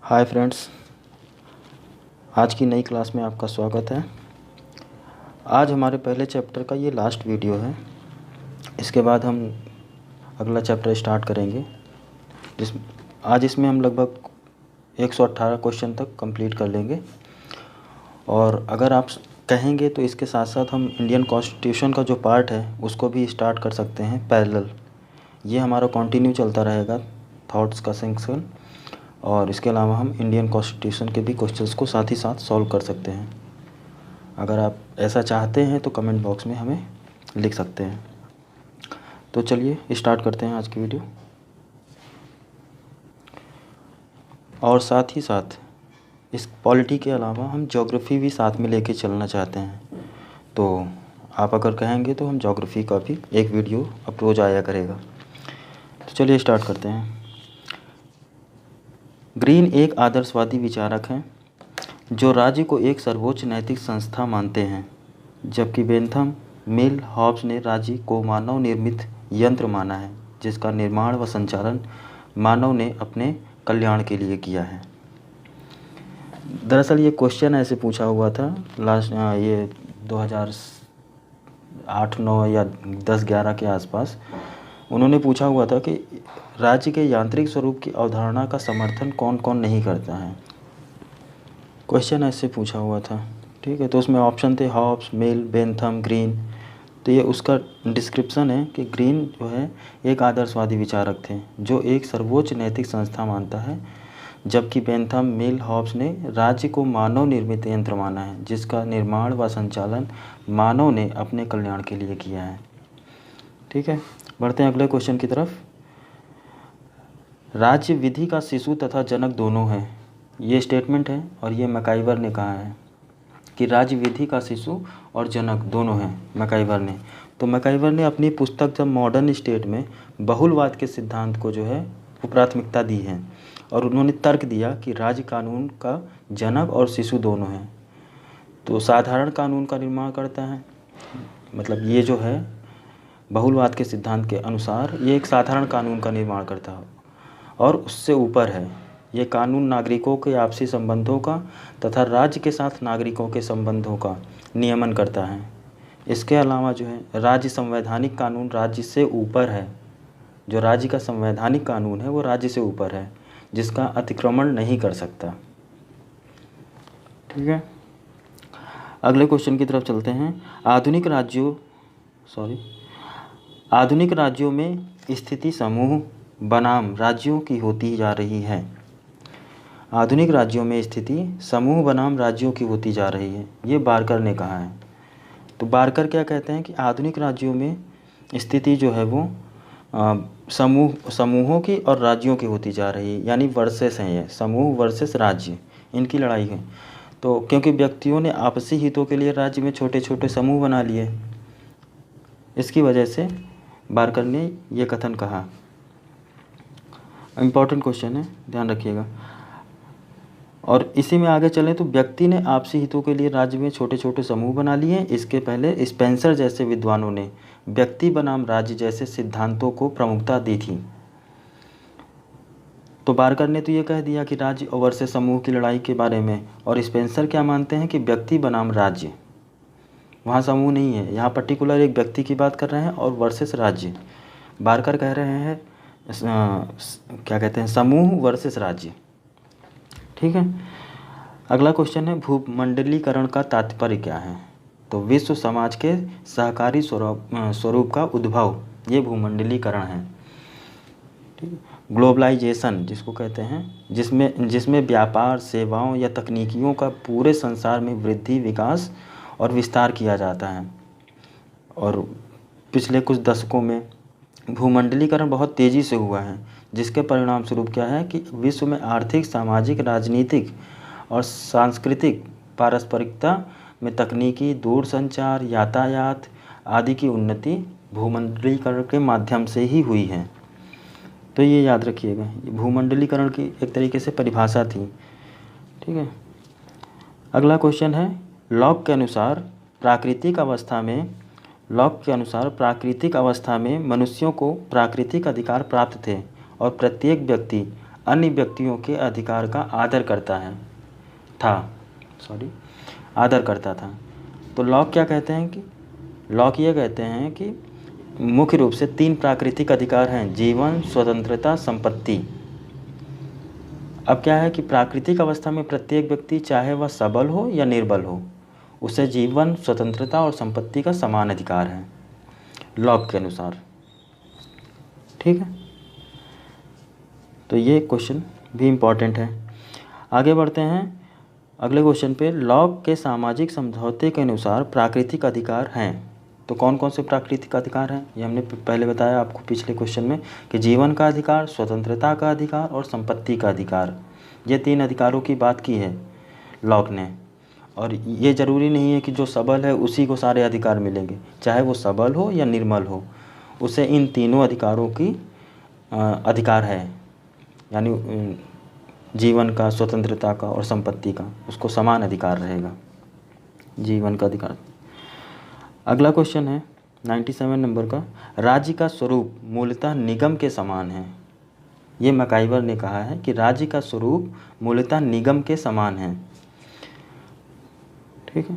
Hi friends, आज की नई क्लास में आपका स्वागत है। आज हमारे पहले चैप्टर का ये लास्ट वीडियो है। इसके बाद हम अगला चैप्टर स्टार्ट करेंगे। आज इसमें हम लगभग 118 क्वेश्चन तक कंप्लीट कर लेंगे। और अगर आप कहेंगे तो इसके साथ साथ हम इंडियन कॉन्स्टिट्यूशन का जो पार्ट है उसको भी स्टार्ट कर सकते हैं पैरेलल। ये हमारा कंटिन्यू चलता रहेगा थॉट्स का सेक्शन। और इसके अलावा हम इंडियन कॉन्स्टिट्यूशन के भी क्वेश्चंस को साथ ही साथ सॉल्व कर सकते हैं। अगर आप ऐसा चाहते हैं तो कमेंट बॉक्स में हमें लिख सकते हैं। तो चलिए स्टार्ट करते हैं आज की वीडियो। और साथ ही साथ इस पॉलिटी के अलावा हम ज्योग्राफी भी साथ में लेके चलना चाहते हैं। तो आप अगर कहेंगे तो हम ज्योग्राफी का भी एक वीडियो अपलोड आया करेगा। तो चलिए स्टार्ट करते हैं। ग्रीन एक आदर्शवादी विचारक हैं जो राज्य को एक सर्वोच्च नैतिक संस्था मानते हैं, जबकि बेंथम, मिल, हॉब्स ने राज्य को मानव निर्मित यंत्र माना है जिसका निर्माण व संचालन मानव ने अपने कल्याण के लिए किया है। दरअसल ये क्वेश्चन ऐसे पूछा हुआ था ये 2008-9 या 10-11 के आसपास उन्होंने पूछा हुआ था कि राज्य के यांत्रिक स्वरूप की अवधारणा का समर्थन कौन कौन नहीं करता है। क्वेश्चन ऐसे पूछा हुआ था, ठीक है। तो उसमें ऑप्शन थे हॉब्स, मिल, बेंथम, ग्रीन। तो ये उसका डिस्क्रिप्शन है कि ग्रीन जो है एक आदर्शवादी विचारक थे जो एक सर्वोच्च नैतिक संस्था मानता है, जबकि बेंथम, मिल, हॉब्स ने राज्य को मानव निर्मित यंत्र माना है जिसका निर्माण व संचालन मानव ने अपने कल्याण के लिए किया है। ठीक है, बढ़ते हैं अगले क्वेश्चन की तरफ। राज्य विधि का शिशु तथा जनक दोनों है। ये स्टेटमेंट है और ये मैकाइवर ने कहा है कि राज्य विधि का शिशु और जनक दोनों हैं, मैकाइवर ने। तो मैकाइवर ने अपनी पुस्तक द मॉडर्न स्टेट में बहुलवाद के सिद्धांत को जो है वो प्राथमिकता दी है और उन्होंने तर्क दिया कि राज्य कानून का जनक और शिशु दोनों हैं। तो साधारण कानून का निर्माण करता है, मतलब ये जो है बहुलवाद के सिद्धांत के अनुसार ये एक साधारण कानून का निर्माण करता है और उससे ऊपर है। ये कानून नागरिकों के आपसी संबंधों का तथा राज्य के साथ नागरिकों के संबंधों का नियमन करता है। इसके अलावा जो है राज्य संवैधानिक कानून राज्य से ऊपर है। जो राज्य का संवैधानिक कानून है वो राज्य से ऊपर है, जिसका अतिक्रमण नहीं कर सकता। ठीक है, अगले क्वेश्चन की तरफ चलते हैं। आधुनिक राज्यों में स्थिति समूह बनाम राज्यों की होती जा रही है। आधुनिक राज्यों में स्थिति समूह बनाम राज्यों की होती जा रही है, ये बारकर ने कहा है। तो बारकर क्या कहते हैं कि आधुनिक राज्यों में स्थिति जो है वो समूहों की और राज्यों की होती जा रही है, यानी वर्सेस हैं, ये समूह वर्सेस राज्य, इनकी लड़ाई है। तो क्योंकि व्यक्तियों ने आपसी हितों के लिए राज्य में छोटे छोटे समूह बना लिए, इसकी वजह से बारकर ने ये कथन कहा। इम्पॉर्टेंट क्वेश्चन है, ध्यान रखिएगा। और इसी में आगे चलें तो व्यक्ति ने आपसी हितों के लिए राज्य में छोटे छोटे समूह बना लिए। इसके पहले स्पेंसर जैसे विद्वानों ने व्यक्ति बनाम राज्य जैसे सिद्धांतों को प्रमुखता दी थी। तो बारकर ने तो ये कह दिया कि राज्य और वर्सेस समूह की लड़ाई के बारे में, और स्पेंसर क्या मानते हैं कि व्यक्ति बनाम राज्य, वहाँ समूह नहीं है, यहाँ पर्टिकुलर एक व्यक्ति की बात कर रहे हैं, और वर्सेस राज्य। बारकर कह रहे हैं क्या कहते हैं, समूह वर्सेस राज्य। ठीक है, अगला क्वेश्चन है भूमंडलीकरण का तात्पर्य क्या है। तो विश्व समाज के सहकारी स्वरूप का उद्भव, ये भूमंडलीकरण है। ठीक, ग्लोबलाइजेशन जिसको कहते हैं, जिसमें व्यापार, सेवाओं या तकनीकियों का पूरे संसार में वृद्धि, विकास और विस्तार किया जाता है। और पिछले कुछ दशकों में भूमंडलीकरण बहुत तेज़ी से हुआ है, जिसके परिणाम स्वरूप क्या है कि विश्व में आर्थिक, सामाजिक, राजनीतिक और सांस्कृतिक पारस्परिकता में तकनीकी, दूरसंचार, यातायात आदि की उन्नति भूमंडलीकरण के माध्यम से ही हुई है। तो ये याद रखिएगा, भूमंडलीकरण की एक तरीके से परिभाषा थी। ठीक है, अगला क्वेश्चन है लॉक के अनुसार प्राकृतिक अवस्था में मनुष्यों को प्राकृतिक अधिकार प्राप्त थे और प्रत्येक व्यक्ति अन्य व्यक्तियों के अधिकार का आदर करता है आदर करता था। तो लॉक क्या कहते हैं कि लॉक ये कहते हैं कि मुख्य रूप से 3 प्राकृतिक अधिकार हैं: जीवन, स्वतंत्रता, संपत्ति। अब क्या है कि प्राकृतिक अवस्था में प्रत्येक व्यक्ति, चाहे वह सबल हो या निर्बल हो, उसे जीवन, स्वतंत्रता और संपत्ति का समान अधिकार है लॉक के अनुसार। ठीक है, तो ये क्वेश्चन भी इम्पॉर्टेंट है। आगे बढ़ते हैं अगले क्वेश्चन पे। लॉक के सामाजिक समझौते के अनुसार प्राकृतिक अधिकार हैं। तो कौन कौन से प्राकृतिक अधिकार हैं, ये हमने पहले बताया आपको पिछले क्वेश्चन में कि जीवन का अधिकार, स्वतंत्रता का अधिकार और संपत्ति का अधिकार। ये 3 अधिकारों की बात की है लॉक ने। और ये ज़रूरी नहीं है कि जो सबल है उसी को सारे अधिकार मिलेंगे, चाहे वो सबल हो या निर्बल हो, उसे इन तीनों अधिकारों की अधिकार है, यानी जीवन का, स्वतंत्रता का और संपत्ति का, उसको समान अधिकार रहेगा जीवन का अधिकार। अगला क्वेश्चन है 97 नंबर का। राज्य का स्वरूप मूलतः निगम के समान है। ये मैकाइवर ने कहा है कि राज्य का स्वरूप मूलतः निगम के समान है। ठीक है,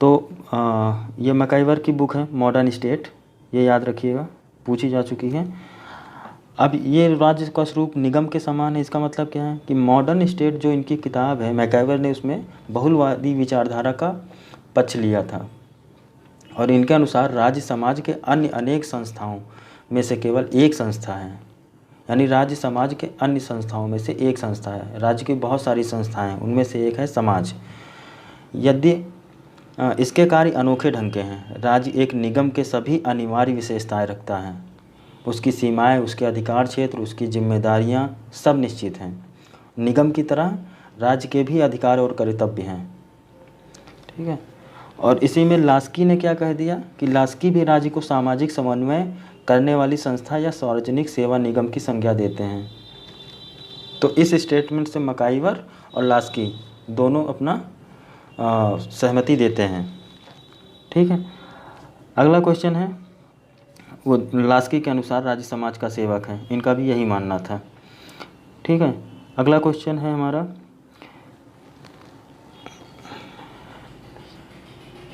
तो ये मैकाइवर की बुक है मॉडर्न स्टेट, ये याद रखिएगा, पूछी जा चुकी है। अब ये राज्य का स्वरूप निगम के समान है, इसका मतलब क्या है कि मॉडर्न स्टेट जो इनकी किताब है, मैकाइवर ने उसमें बहुलवादी विचारधारा का पक्ष लिया था और इनके अनुसार राज्य समाज के अन्य अनेक संस्थाओं में से केवल एक संस्था है। यानी राज्य समाज के अन्य संस्थाओं में से एक संस्था है। राज्य की बहुत सारी संस्थाएं हैं, उनमें से एक है समाज। यदि इसके कार्य अनोखे ढंग के हैं। राज्य एक निगम के सभी अनिवार्य विशेषताएं रखता है। उसकी सीमाएं, उसके अधिकार क्षेत्र, उसकी जिम्मेदारियां सब निश्चित हैं। निगम की तरह राज्य के भी अधिकार और कर्तव्य हैं। ठीक है, और इसी में लास्की ने क्या कह दिया कि लास्की भी राज्य को सामाजिक समन्वय करने वाली संस्था या सार्वजनिक सेवा निगम की संज्ञा देते हैं। तो इस स्टेटमेंट से मैकाइवर और लास्की दोनों अपना सहमति देते हैं। ठीक है, अगला क्वेश्चन है, वो लास्की के अनुसार राज्य समाज का सेवक है, इनका भी यही मानना था। ठीक है, अगला क्वेश्चन है हमारा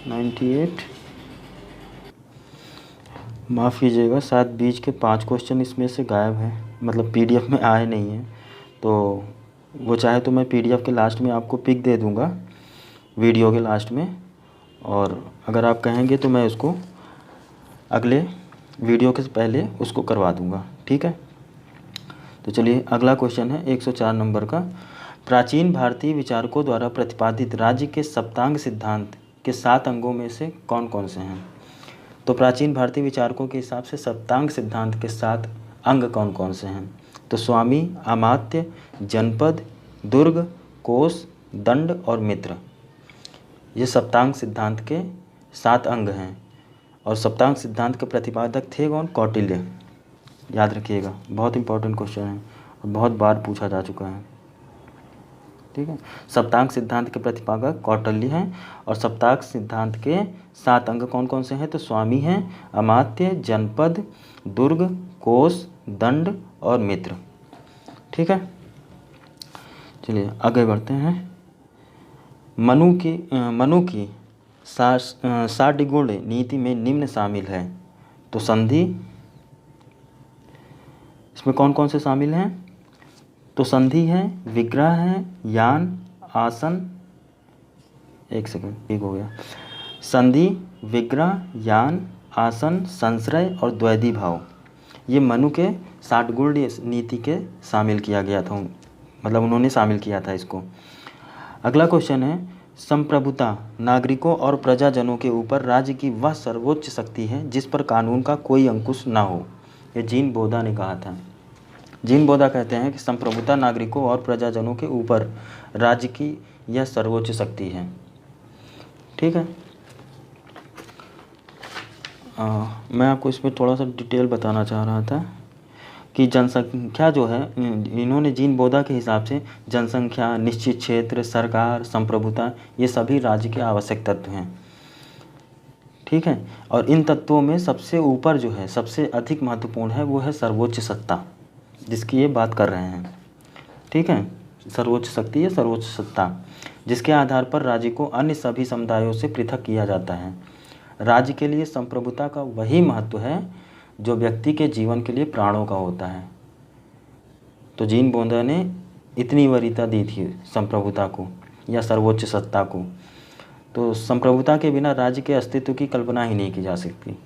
98। माफ़ कीजिएगा, शायद बीच के 5 क्वेश्चन इसमें से गायब है, मतलब पीडीएफ में आए नहीं हैं। तो वो चाहे तो मैं पीडीएफ के लास्ट में आपको पिक दे दूँगा, वीडियो के लास्ट में, और अगर आप कहेंगे तो मैं उसको अगले वीडियो के पहले उसको करवा दूँगा। ठीक है, तो चलिए अगला क्वेश्चन है 104 नंबर का। प्राचीन भारतीय विचारकों द्वारा प्रतिपादित राज्य के सप्तांग सिद्धांत के 7 अंगों में से कौन कौन से हैं। तो प्राचीन भारतीय विचारकों के हिसाब से सप्तांग सिद्धांत के 7 अंग कौन कौन से हैं। तो स्वामी, अमात्य, जनपद, दुर्ग, कोष, दंड और मित्र, ये सप्तांग सिद्धांत के 7 अंग हैं। और सप्तांग सिद्धांत के प्रतिपादक थे कौन? कौटिल्य। याद रखिएगा, बहुत इंपॉर्टेंट क्वेश्चन है और बहुत बार पूछा जा चुका है। ठीक है, सप्तांग सिद्धांत के प्रतिपादक कौटिल्य हैं और सप्तांग सिद्धांत के 7 अंग कौन कौन से हैं? तो स्वामी हैं, अमात्य, जनपद, दुर्ग, कोष, दंड और मित्र। ठीक है, चलिए आगे बढ़ते हैं। मनु की साडिगुण नीति में निम्न शामिल है। तो संधि, इसमें कौन कौन से शामिल हैं? तो संधि है, विग्रह है, यान, आसन, एक सेकंड ठीक हो गया, संधि, विग्रह, यान, आसन, संश्रय और द्वैधी भाव, ये मनु के 60 गुण नीति के शामिल किया गया था, मतलब उन्होंने शामिल किया था इसको। अगला क्वेश्चन है, संप्रभुता नागरिकों और प्रजाजनों के ऊपर राज्य की वह सर्वोच्च शक्ति है जिस पर कानून का कोई अंकुश ना हो। ये जीन बोधा ने कहा था। जीन बोधा कहते हैं कि संप्रभुता नागरिकों और प्रजाजनों के ऊपर राज्य की यह सर्वोच्च शक्ति है। ठीक है, मैं आपको इसमें थोड़ा सा डिटेल बताना चाह रहा था कि जनसंख्या जो है, इन्होंने जीन बोधा के हिसाब से जनसंख्या, निश्चित क्षेत्र, सरकार, संप्रभुता, ये सभी राज्य के आवश्यक तत्व हैं। ठीक है, और इन तत्वों में सबसे ऊपर जो है, सबसे अधिक महत्वपूर्ण है, वो है सर्वोच्च सत्ता, जिसकी ये बात कर रहे हैं। ठीक है, सर्वोच्च शक्ति या सर्वोच्च सत्ता, जिसके आधार पर राज्य को अन्य सभी समुदायों से पृथक किया जाता है। राज्य के लिए संप्रभुता का वही महत्व है जो व्यक्ति के जीवन के लिए प्राणों का होता है। तो जीन बोंदा ने इतनी वरीयता दी थी संप्रभुता को या सर्वोच्च सत्ता को। तो संप्रभुता के बिना राज्य के अस्तित्व की कल्पना ही नहीं की जा सकती।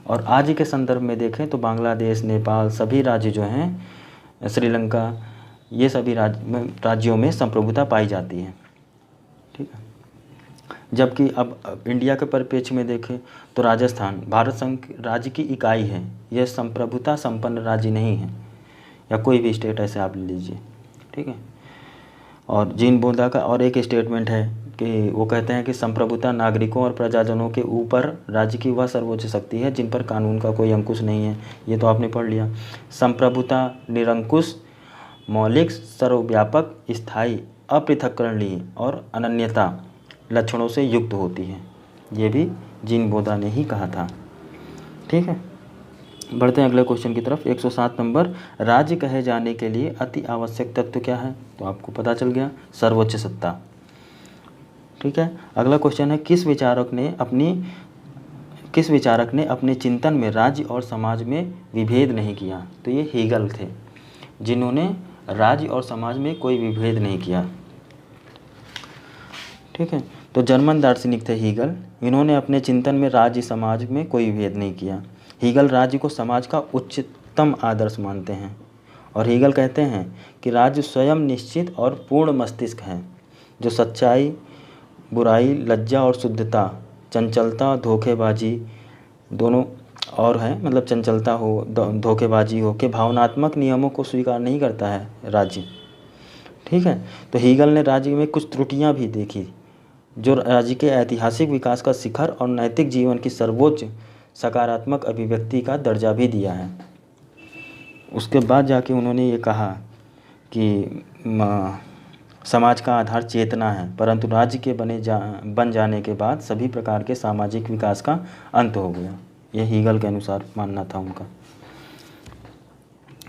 और आज के संदर्भ में देखें तो बांग्लादेश, नेपाल, सभी राज्य जो हैं, श्रीलंका, ये सभी राज्यों में संप्रभुता पाई जाती है। ठीक है, जबकि अब इंडिया के परिप्रेक्ष्य में देखें तो राजस्थान भारत संघ राज्य की इकाई है, यह संप्रभुता संपन्न राज्य नहीं है, या कोई भी स्टेट ऐसे आप ले लीजिए। ठीक है, और जीन बोंदा का और एक स्टेटमेंट है कि वो कहते हैं कि संप्रभुता नागरिकों और प्रजाजनों के ऊपर राज्य की वह सर्वोच्च शक्ति है जिन पर कानून का कोई अंकुश नहीं है। ये तो आपने पढ़ लिया। संप्रभुता निरंकुश, मौलिक, सर्वव्यापक, स्थायी, अपृथक्करणीय और अनन्यता लक्षणों से युक्त होती है। ये भी जीन बोंदा ने ही कहा था। ठीक है, बढ़ते हैं अगले क्वेश्चन की तरफ। 107 नंबर, राज्य कहे जाने के लिए अति आवश्यक तत्व क्या है? तो आपको पता चल गया, सर्वोच्च सत्ता। ठीक है, अगला क्वेश्चन है, किस विचारक ने अपने चिंतन में राज्य और समाज में विभेद नहीं किया? तो ये हीगल थे, जिन्होंने राज्य और समाज में कोई विभेद नहीं किया। ठीक है, तो जर्मन दार्शनिक थे हीगल, इन्होंने अपने चिंतन में राज्य समाज में कोई भेद नहीं किया। हीगल राज्य को समाज का उच्चतम आदर्श मानते हैं और हीगल कहते हैं कि राज्य स्वयं निश्चित और पूर्ण मस्तिष्क है जो सच्चाई, बुराई, लज्जा और शुद्धता, चंचलता, धोखेबाजी दोनों और है, मतलब चंचलता हो, धोखेबाजी हो के भावनात्मक नियमों को स्वीकार नहीं करता है राज्य। ठीक है, तो हीगल ने राज्य में कुछ त्रुटियां भी देखी जो राज्य के ऐतिहासिक विकास का शिखर और नैतिक जीवन की सर्वोच्च सकारात्मक अभिव्यक्ति का दर्जा भी दिया है। उसके बाद जाके उन्होंने ये कहा कि समाज का आधार चेतना है, परंतु राज्य के बन जाने के बाद सभी प्रकार के सामाजिक विकास का अंत हो गया। यह हीगल के अनुसार मानना था उनका।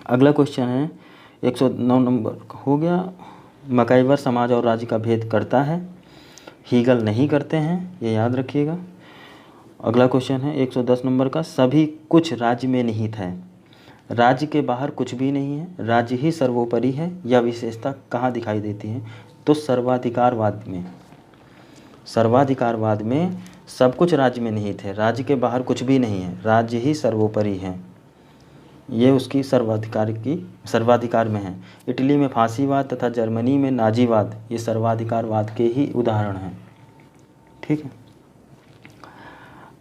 अगला क्वेश्चन है 109 नंबर हो गया, मैकाइवर समाज और राज्य का भेद करता है, हीगल नहीं करते हैं, ये याद रखिएगा। अगला क्वेश्चन है 110 नंबर का, सभी कुछ राज्य में निहित है, राज्य के बाहर कुछ भी नहीं है, राज्य ही सर्वोपरि है। यह विशेषता कहाँ दिखाई देती है? तो सर्वाधिकारवाद में। सर्वाधिकारवाद में सब कुछ राज्य में निहित है, राज्य के बाहर कुछ भी नहीं है, राज्य ही सर्वोपरि है, ये उसकी सर्वाधिकार में है। इटली में फांसीवाद तथा जर्मनी में नाजीवाद ये सर्वाधिकारवाद के ही उदाहरण हैं। ठीक है,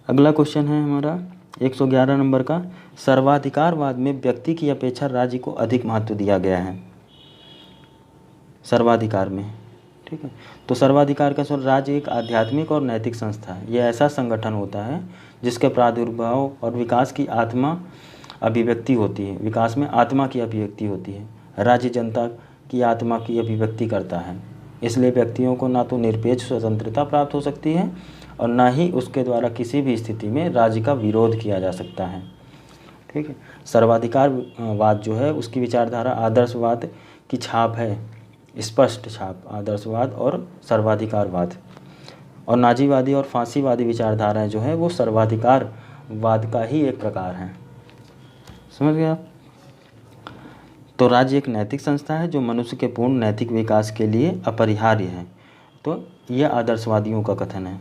अगला क्वेश्चन है हमारा 111 नंबर का, सर्वाधिकारवाद में व्यक्ति की अपेक्षा राज्य को अधिक महत्व दिया गया है सर्वाधिकार में। ठीक है, तो सर्वाधिकार का स्वर राज्य एक आध्यात्मिक और नैतिक संस्था है। यह ऐसा संगठन होता है जिसके प्रादुर्भाव और विकास की आत्मा अभिव्यक्ति होती है, विकास में आत्मा की अभिव्यक्ति होती है। राज्य जनता की आत्मा की अभिव्यक्ति करता है, इसलिए व्यक्तियों को ना तो निरपेक्ष स्वतंत्रता प्राप्त हो सकती है और ना ही उसके द्वारा किसी भी स्थिति में राज्य का विरोध किया जा सकता है। ठीक है, सर्वाधिकारवाद जो है उसकी विचारधारा आदर्शवाद की छाप है, स्पष्ट छाप, आदर्शवाद और सर्वाधिकारवाद। और नाजीवादी और फांसीवादी विचारधाराएं जो है वो सर्वाधिकारवाद का ही एक प्रकार है। समझ गए आप? तो राज्य एक नैतिक संस्था है जो मनुष्य के पूर्ण नैतिक विकास के लिए अपरिहार्य है। तो यह आदर्शवादियों का कथन है।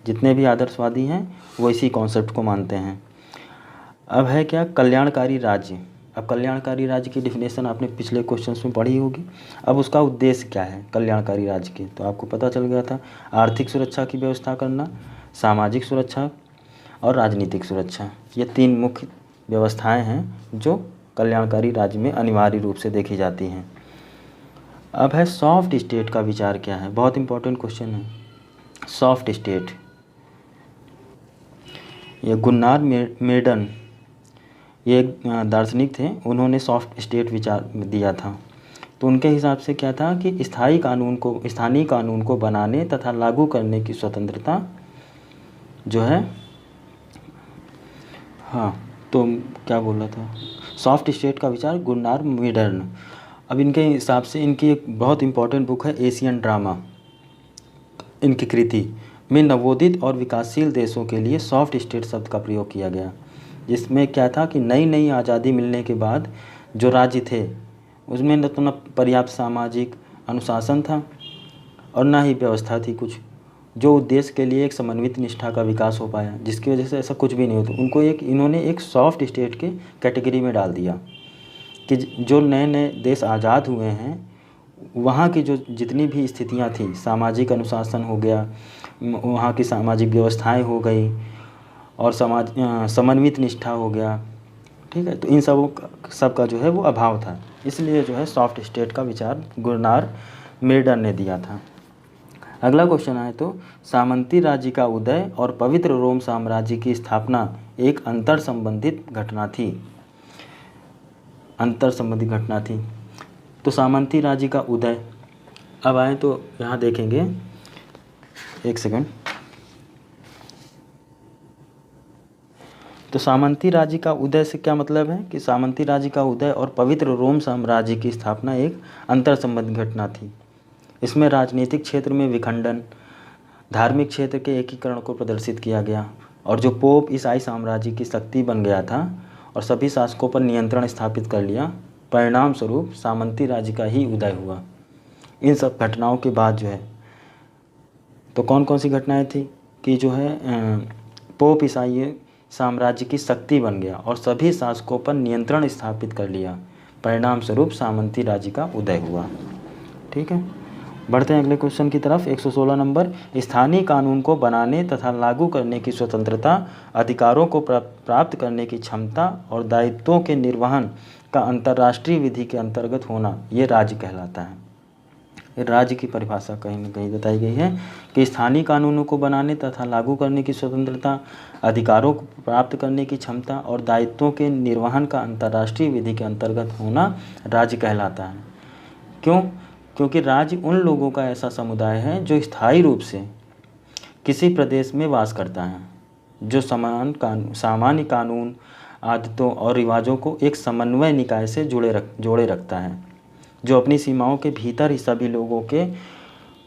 जितने भी आदर्शवादी हैं वो इसी कॉन्सेप्ट को मानते हैं। अब है क्या कल्याणकारी राज्य। अब कल्याणकारी राज्य की डिफिनेशन आपने पिछले क्वेश्चंस में पढ़ी होगी। अब उसका उद्देश्य क्या है कल्याणकारी राज्य के, तो आपको पता चल गया था, आर्थिक सुरक्षा की व्यवस्था करना, सामाजिक सुरक्षा और राजनीतिक सुरक्षा, ये तीन मुख्य व्यवस्थाएं हैं जो कल्याणकारी राज्य में अनिवार्य रूप से देखी जाती हैं। अब है सॉफ्ट स्टेट का विचार क्या है, बहुत इंपॉर्टेंट क्वेश्चन है। सॉफ्ट स्टेट, ये गुन्नार मेडन ये एक दार्शनिक थे, उन्होंने सॉफ्ट स्टेट विचार दिया था। तो उनके हिसाब से क्या था कि स्थानीय कानून को बनाने तथा लागू करने की स्वतंत्रता जो है, हाँ तो क्या बोल रहा था, सॉफ्ट स्टेट का विचार गुन्नार मेडन अब इनके हिसाब से इनकी एक बहुत इम्पोर्टेंट बुक है एशियन ड्रामा। इनकी कृति में नवोदित और विकासशील देशों के लिए सॉफ्ट स्टेट शब्द का प्रयोग किया गया, जिसमें क्या था कि नई नई आज़ादी मिलने के बाद जो राज्य थे उसमें न तो न पर्याप्त सामाजिक अनुशासन था और ना ही व्यवस्था थी कुछ, जो उद्देश्य के लिए एक समन्वित निष्ठा का विकास हो पाया, जिसकी वजह से ऐसा कुछ भी नहीं होता। उनको इन्होंने एक सॉफ्ट स्टेट के कैटेगरी में डाल दिया कि जो नए नए देश आज़ाद हुए हैं वहाँ की जो जितनी भी स्थितियाँ थी, सामाजिक अनुशासन हो गया, वहाँ की सामाजिक व्यवस्थाएं हो गई और समन्वित निष्ठा हो गया, ठीक है, तो इन सब का जो है वो अभाव था। इसलिए जो है सॉफ्ट स्टेट का विचार गुरनार मेडर ने दिया था। अगला क्वेश्चन आए तो सामंती राज्य का उदय और पवित्र रोम साम्राज्य की स्थापना एक अंतर संबंधित घटना थी। अंतर संबंधित घटना थी। तो सामंती राज्य का उदय, अब आए तो यहाँ देखेंगे, एक सेकंड। तो सामंती राज्य का उदय से क्या मतलब है कि सामंती राज्य का उदय और पवित्र रोम साम्राज्य की स्थापना एक अंतर संबंधित घटना थी। इसमें राजनीतिक क्षेत्र में विखंडन, धार्मिक क्षेत्र के एकीकरण को प्रदर्शित किया गया और जो पोप ईसाई साम्राज्य की शक्ति बन गया था और सभी शासकों पर नियंत्रण स्थापित कर लिया, परिणाम स्वरूप सामंती राज्य का ही उदय हुआ। इन सब घटनाओं के बाद जो है तो कौन कौन सी घटनाएं थी कि जो है पोप ईसाई साम्राज्य की शक्ति बन गया और सभी शासकों पर नियंत्रण स्थापित कर लिया, परिणाम स्वरूप सामंती राज्य का उदय हुआ। ठीक है, बढ़ते हैं अगले क्वेश्चन की तरफ। 116 नंबर, स्थानीय कानून को बनाने तथा लागू करने की स्वतंत्रता, अधिकारों को प्राप्त करने की क्षमता और दायित्वों के निर्वहन का अंतर्राष्ट्रीय विधि के अंतर्गत होना, ये राज्य कहलाता है। राज्य की परिभाषा कहीं न कहीं बताई गई है कि स्थानीय कानूनों को बनाने तथा लागू करने की स्वतंत्रता, अधिकारों को प्राप्त करने की क्षमता और दायित्वों के निर्वहन का अंतर्राष्ट्रीय विधि के अंतर्गत होना राज्य कहलाता है। क्यों? क्योंकि राज्य उन लोगों का ऐसा समुदाय है जो स्थायी रूप से किसी प्रदेश में वास करता है, जो सामान्य कानून, आदतों और रिवाजों को एक समन्वय निकाय से जोड़े रखता है, जो अपनी सीमाओं के भीतर ही सभी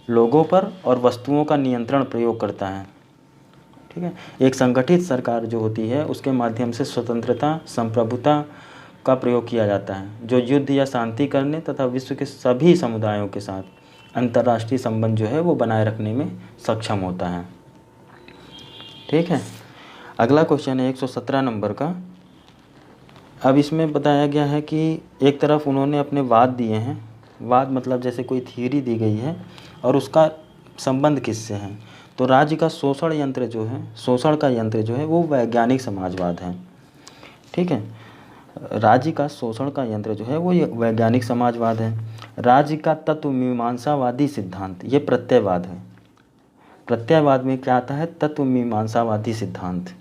लोगों पर और वस्तुओं का नियंत्रण प्रयोग करता है। ठीक है, एक संगठित सरकार जो होती है उसके माध्यम से स्वतंत्रता, संप्रभुता का प्रयोग किया जाता है, जो युद्ध या शांति करने तथा विश्व के सभी समुदायों के साथ अंतर्राष्ट्रीय संबंध जो है वो बनाए रखने में सक्षम होता है। ठीक है, अगला क्वेश्चन है 117 नंबर का। अब इसमें बताया गया है कि एक तरफ उन्होंने अपने वाद दिए हैं, वाद मतलब जैसे कोई थ्योरी दी गई है और उसका संबंध किससे है। तो राज्य का शोषण का यंत्र जो है वो वैज्ञानिक समाजवाद है। ठीक है, राज्य का शोषण का यंत्र जो है वो वैज्ञानिक समाजवाद है। राज्य का तत्व मीमांसावादी सिद्धांत, ये प्रत्ययवाद है। प्रत्ययवाद में क्या आता है? तत्व मीमांसावादी सिद्धांत।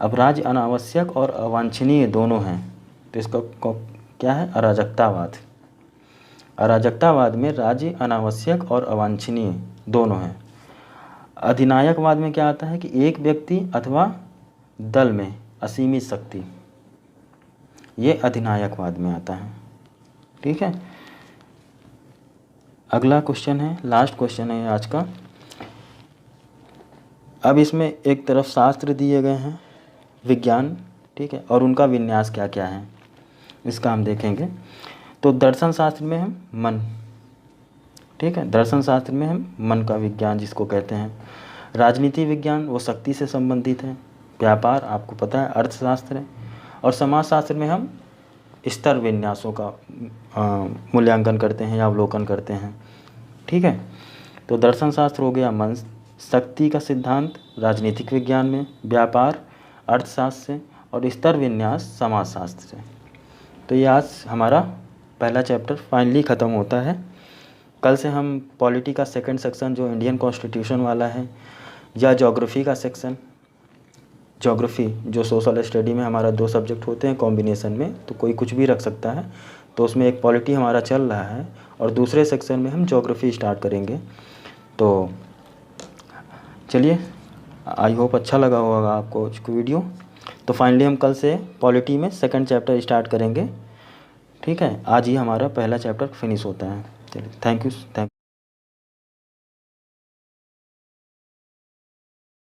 अब राज्य अनावश्यक और अवांछनीय दोनों हैं, तो इसका क्या है? अराजकतावाद। अराजकतावाद में राज्य अनावश्यक और अवांछनीय दोनों हैं। अधिनायकवाद में क्या आता है कि एक व्यक्ति अथवा दल में असीमित शक्ति, ये अधिनायकवाद में आता है। ठीक है, अगला क्वेश्चन है, लास्ट क्वेश्चन है आज का। अब इसमें एक तरफ शास्त्र दिए गए हैं, विज्ञान, ठीक है, और उनका विन्यास क्या क्या है इसका हम देखेंगे। तो दर्शन शास्त्र में हम मन, ठीक है, दर्शन शास्त्र में हम मन का विज्ञान जिसको कहते हैं। राजनीति विज्ञान वो शक्ति से संबंधित है। व्यापार आपको पता है अर्थशास्त्र है। और समाजशास्त्र में हम स्तर विन्यासों का मूल्यांकन करते हैं या अवलोकन करते हैं। ठीक है, तो दर्शन शास्त्र हो गया मन, शक्ति का सिद्धांत राजनीतिक विज्ञान में, व्यापार अर्थशास्त्र से और स्तर विन्यास समाजशास्त्र से। तो ये आज हमारा पहला चैप्टर फाइनली ख़त्म होता है। कल से हम पॉलिटी का सेकंड सेक्शन जो इंडियन कॉन्स्टिट्यूशन वाला है, या ज्योग्राफी का सेक्शन, ज्योग्राफी जो सोशल स्टडी में हमारा 2 सब्जेक्ट होते हैं कॉम्बिनेशन में, तो कोई कुछ भी रख सकता है, तो उसमें एक पॉलिटी हमारा चल रहा है और दूसरे सेक्शन में हम ज्योग्राफी स्टार्ट करेंगे। तो चलिए, आई होप अच्छा लगा होगा आपको वीडियो। तो फाइनली हम कल से पॉलिटी में सेकंड चैप्टर स्टार्ट करेंगे। ठीक है, आज ही हमारा पहला चैप्टर फिनिश होता है। चलिए, थैंक यू।